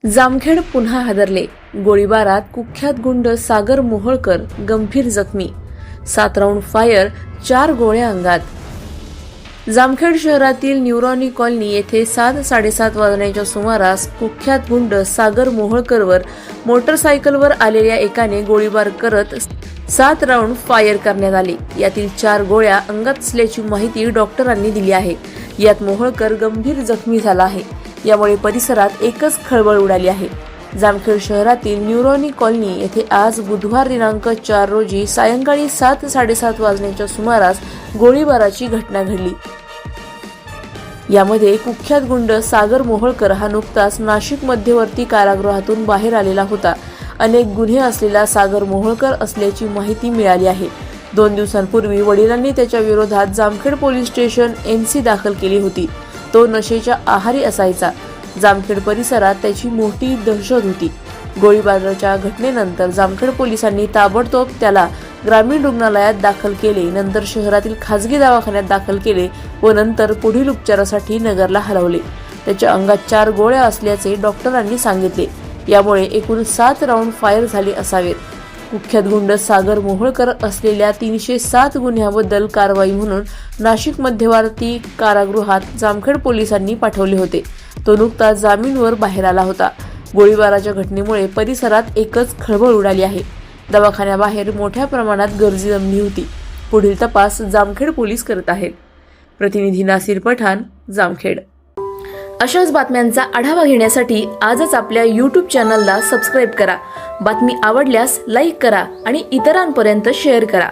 जामखेड पुन्हा हादरले। गोळीबारात कुख्यात गुंड सागर मोहोळकर गंभीर जखमी। 7 राऊंड फायर, 4 गोळ्या अंगात। जामखेड शहरातील न्यूरॉनी कॉलनी येथे 7:30 वाजण्याच्या सुमारास कुख्यात गुंड सागर मोहोळकरवर मोटरसायकलवर आलेल्या एकाने गोळीबार करत 7 राऊंड फायर करण्यात आले। यातील 4 गोळ्या अंगात असल्याची माहिती डॉक्टरांनी दिली आहे। यात मोहोळकर गंभीर जखमी झाला आहे। यामुळे परिसरात एकच खळबळ उडाली आहे। जामखेड शहरातील न्यूरॉनी कॉलनी येथे आज बुधवार दिनांक 4 रोजी सायंकाळी 7:30 वाजण्याच्या सुमारास गोळीबाराची घटना घडली। यामध्ये कुख्यात गुंड सागर मोहोळकर हा नुकताच नाशिक मध्यवर्ती कारागृहातून बाहेर आलेला होता। अनेक गुन्हे असलेला सागर मोहोळकर असल्याची माहिती मिळाली आहे। 2 दिवसांपूर्वी वडिलांनी त्याच्या विरोधात जामखेड पोलीस स्टेशन NC दाखल केली होती। तो नशेच्या आहारी असायचा। जामखेड परिसरात त्याची मोठी दहशत होती। गोळीबाराच्या घटनेनंतर जामखेड पोलिसांनी ताबडतोब त्याला ग्रामीण रुग्णालयात दाखल केले, नंतर शहरातील खासगी दवाखान्यात दाखल केले व नंतर पुढील उपचारासाठी नगरला हलवले। त्याच्या अंगात 4 गोळ्या असल्याचे डॉक्टरांनी सांगितले। यामुळे एकूण 7 राऊंड फायर झाले असावेत। कुख्यात गुंड सागर मोहोळकर असलेल्या 307 गुन्ह्याबद्दल कारवाई म्हणून नाशिक मध्यवर्ती कारागृहात जामखेड पोलिसांनी पाठवले होते। तो नुकताच जामीनवर बाहेर आला होता। गोळीबाराच्या घटनेमुळे परिसरात एकच खळबळ उडाली आहे। दवाखान्याबाहेर मोठ्या प्रमाणात गर्दी जमली होती। पुढील तपास जामखेड पोलीस करत आहेत। प्रतिनिधी नासिर पठाण, जामखेड। अशाच बातम्यांचा आढावा घेण्यासाठी आजच आपल्या YouTube चॅनलला सबस्क्राईब करा। बातमी आवडल्यास लाईक करा आणि इतरांपर्यंत शेअर करा।